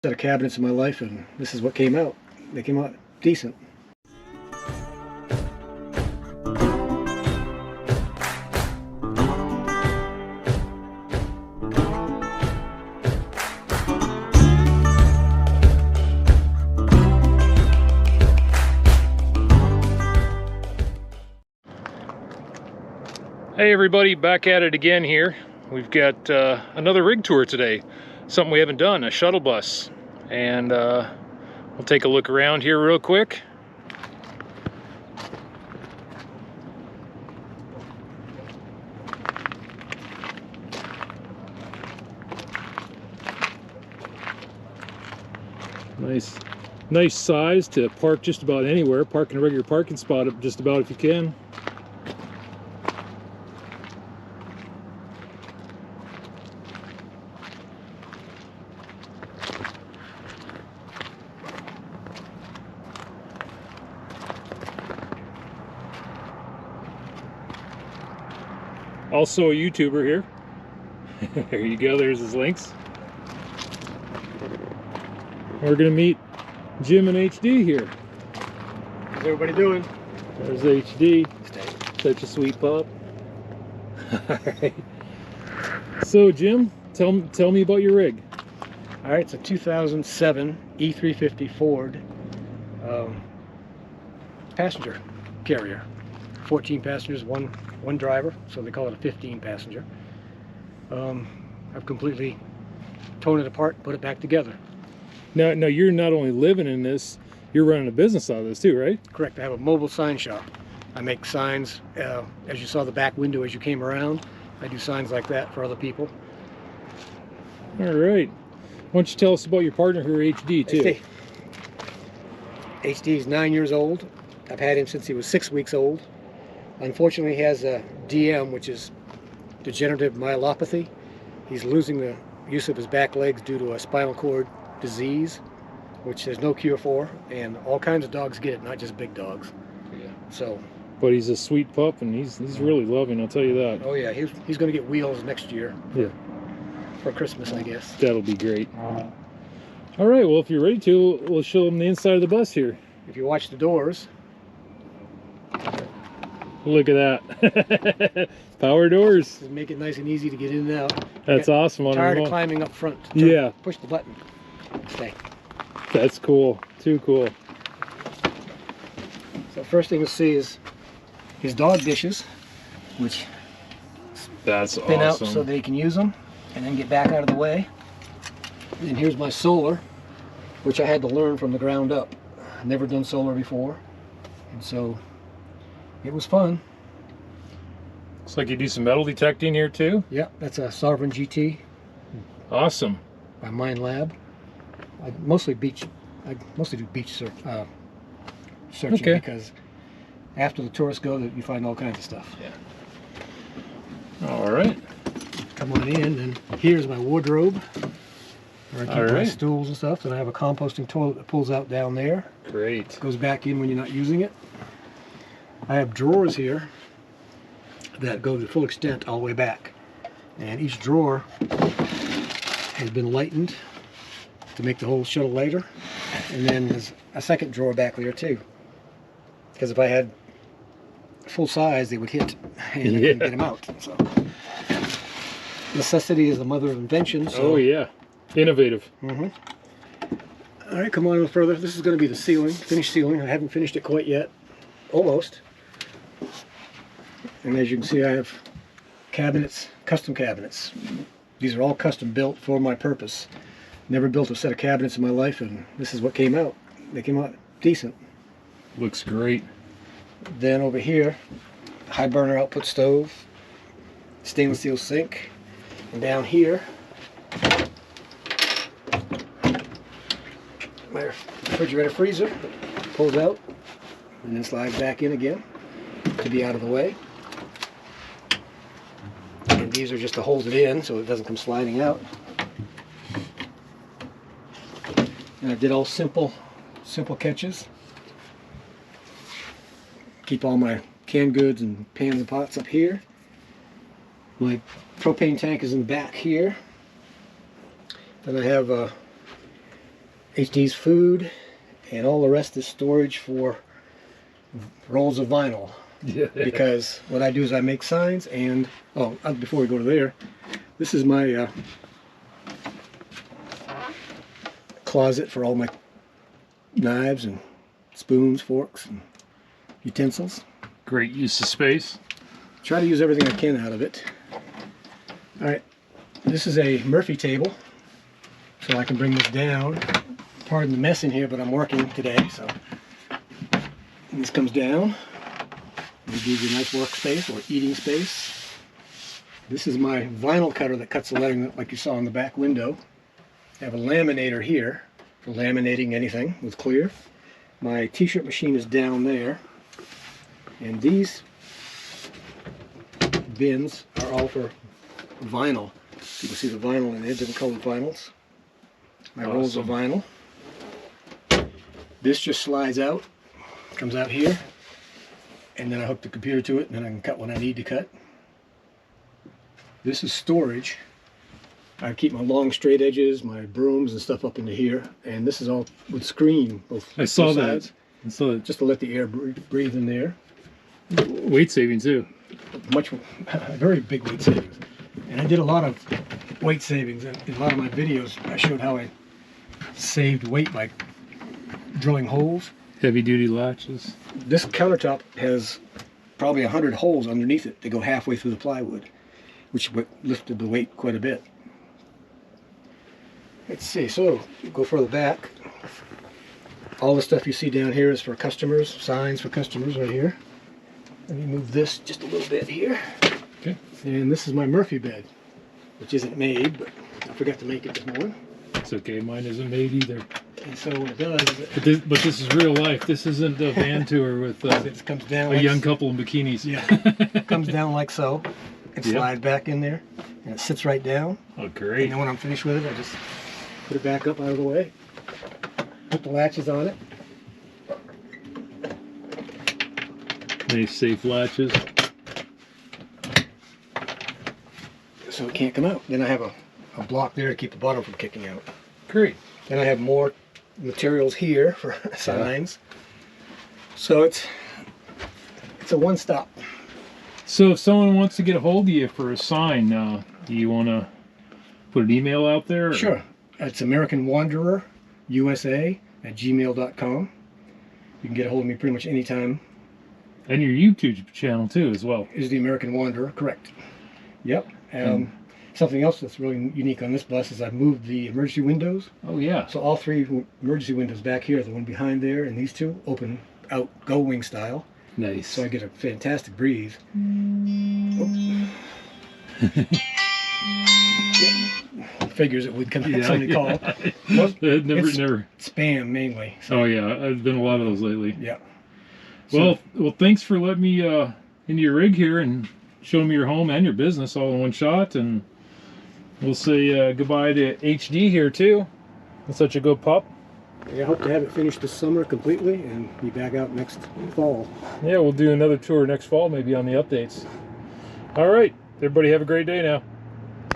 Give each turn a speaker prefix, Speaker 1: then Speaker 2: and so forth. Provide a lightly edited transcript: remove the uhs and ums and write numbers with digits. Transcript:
Speaker 1: Set of cabinets in my life, and this is what came out. They came out decent.
Speaker 2: Hey everybody, back at it again here. We've got another rig tour today. Something we haven't done, a shuttle bus. And we'll take a look around here real quick. Nice size to park just about anywhere. Park in a regular parking spot just about if you can. Also a YouTuber here. There you go, there's his links. We're gonna meet Jim and HD here.
Speaker 1: How's everybody doing?
Speaker 2: There's HD. Such a sweet pup. Alright. So Jim, tell me about your rig.
Speaker 1: Alright, it's a 2007 E350 Ford passenger carrier. 14 passengers, one driver, so they call it a 15 passenger. I've completely torn it apart, put it back together.
Speaker 2: Now you're not only living in this, you're running a business out of this too, right?
Speaker 1: Correct. I have a mobile sign shop. I make signs, as you saw the back window as you came around. I do signs like that for other people.
Speaker 2: All right. Why don't you tell us about your partner here, HD, too?
Speaker 1: HD is 9 years old. I've had him since he was 6 weeks old. Unfortunately, he has a DM, which is degenerative myelopathy. He's losing the use of his back legs due to a spinal cord disease, which there's no cure for, and all kinds of dogs get it, not just big dogs.
Speaker 2: Yeah.
Speaker 1: So.
Speaker 2: But he's a sweet pup, and he's really loving, I'll tell you that.
Speaker 1: Oh yeah, he's going to get wheels next year.
Speaker 2: Yeah.
Speaker 1: For Christmas, I guess.
Speaker 2: That'll be great. All right, well, if you're ready to, we'll show them the inside of the bus here.
Speaker 1: If you watch the doors.
Speaker 2: Look at that. Power doors.
Speaker 1: Just make it nice and easy to get in and out.
Speaker 2: That's awesome. I'm
Speaker 1: tired of climbing up front.
Speaker 2: Yeah.
Speaker 1: Push the button. Stay.
Speaker 2: That's cool. Too cool.
Speaker 1: So first thing you'll see is his dog dishes, which
Speaker 2: that's
Speaker 1: spin
Speaker 2: awesome.
Speaker 1: out so they can use them and then get back out of the way. And here's my solar, which I had to learn from the ground up. I've never done solar before, and so it was fun.
Speaker 2: Looks like you do some metal detecting here too.
Speaker 1: Yeah, that's a Sovereign GT.
Speaker 2: Awesome.
Speaker 1: By Mine Lab. I mostly do beach searching, okay, because after the tourists go, you find all kinds of stuff.
Speaker 2: Yeah. All right.
Speaker 1: Come on in, and here's my wardrobe, where I keep my stools and stuff. And I have a composting toilet that pulls out down there.
Speaker 2: Great.
Speaker 1: Goes back in when you're not using it. I have drawers here that go to full extent all the way back, and each drawer has been lightened to make the whole shuttle lighter. And then there's a second drawer back there too, because if I had full size they would hit and I couldn't get them out. So necessity is the mother of invention. So.
Speaker 2: Oh yeah, innovative.
Speaker 1: All right, come on a little further. This is going to be the ceiling, finished ceiling. I haven't finished it quite yet, almost. And as you can see, I have cabinets, custom cabinets. These are all custom built for my purpose. Never built a set of cabinets in my life, and this is what came out. They came out decent.
Speaker 2: Looks great.
Speaker 1: Then over here, high burner output stove, stainless steel sink, and down here, my refrigerator freezer pulls out and then slides back in again to be out of the way. And these are just to hold it in so it doesn't come sliding out. And I did all simple catches. Keep all my canned goods and pans and pots up here. My propane tank is in the back here. Then I have HD's food, and all the rest is storage for rolls of vinyl.
Speaker 2: Yeah.
Speaker 1: Because what I do is I make signs, and before we go to there, this is my closet for all my knives and spoons, forks, and utensils.
Speaker 2: Great use of space.
Speaker 1: Try to use everything I can out of it. All right, this is a Murphy table, so I can bring this down. Pardon the mess in here, but I'm working today, so. And this comes down. It gives you a nice workspace or eating space. This is my vinyl cutter that cuts the lettering like you saw in the back window. I have a laminator here for laminating anything with clear. My t-shirt machine is down there. And these bins are all for vinyl. You can see the vinyl in there, different colored vinyls. My rolls of vinyl. This just slides out, comes out here, and then I hook the computer to it, and then I can cut what I need to cut. This is storage. I keep my long straight edges, my brooms and stuff up into here, and this is all with screen, both
Speaker 2: I saw
Speaker 1: sides.
Speaker 2: that. I saw that.
Speaker 1: Just to let the air breathe in there.
Speaker 2: Weight saving too.
Speaker 1: Very big weight savings. And I did a lot of weight savings. In a lot of my videos, I showed how I saved weight by drilling holes.
Speaker 2: Heavy duty latches.
Speaker 1: This countertop has probably 100 holes underneath it that go halfway through the plywood, which lifted the weight quite a bit. Let's see, so go further back. All the stuff you see down here is for customers, signs for customers right here. Let me move this just a little bit here.
Speaker 2: Okay.
Speaker 1: And this is my Murphy bed, which isn't made, but I forgot to make it this morning.
Speaker 2: It's okay, mine isn't made either.
Speaker 1: And so what it does is
Speaker 2: But this is real life. This isn't a van tour with
Speaker 1: it comes down
Speaker 2: a
Speaker 1: like
Speaker 2: young couple in bikinis.
Speaker 1: Yeah, it comes down like so. It slides back in there, and it sits right down.
Speaker 2: Oh,
Speaker 1: And
Speaker 2: great.
Speaker 1: then when I'm finished with it, I just put it back up out of the way, put the latches on it.
Speaker 2: Nice safe latches.
Speaker 1: So it can't come out. Then I have a block there to keep the bottom from kicking out.
Speaker 2: Great.
Speaker 1: Then I have more materials here for signs. So it's a one-stop.
Speaker 2: So if someone wants to get a hold of you for a sign, do you want to put an email out there? Or?
Speaker 1: Sure. It's American Wanderer USA at gmail.com. You can get a hold of me pretty much anytime.
Speaker 2: And your YouTube channel too, as well.
Speaker 1: Is the American Wanderer, correct? Yep. Something else that's really unique on this bus is I've moved the emergency windows.
Speaker 2: Oh yeah.
Speaker 1: So all three emergency windows back here, the one behind there and these two, open out going style.
Speaker 2: Nice.
Speaker 1: So I get a fantastic breeze. Figures it would come somebody call.
Speaker 2: Never.
Speaker 1: Spam mainly. So,
Speaker 2: Oh yeah, I've been a lot of those lately.
Speaker 1: yeah.
Speaker 2: Well, thanks for letting me into your rig here and show me your home and your business all in one shot. And we'll say goodbye to HD here too. That's such a good pup.
Speaker 1: I hope to have it finished this summer completely and be back out next fall.
Speaker 2: Yeah, we'll do another tour next fall, maybe on the updates. All right, everybody have a great day now.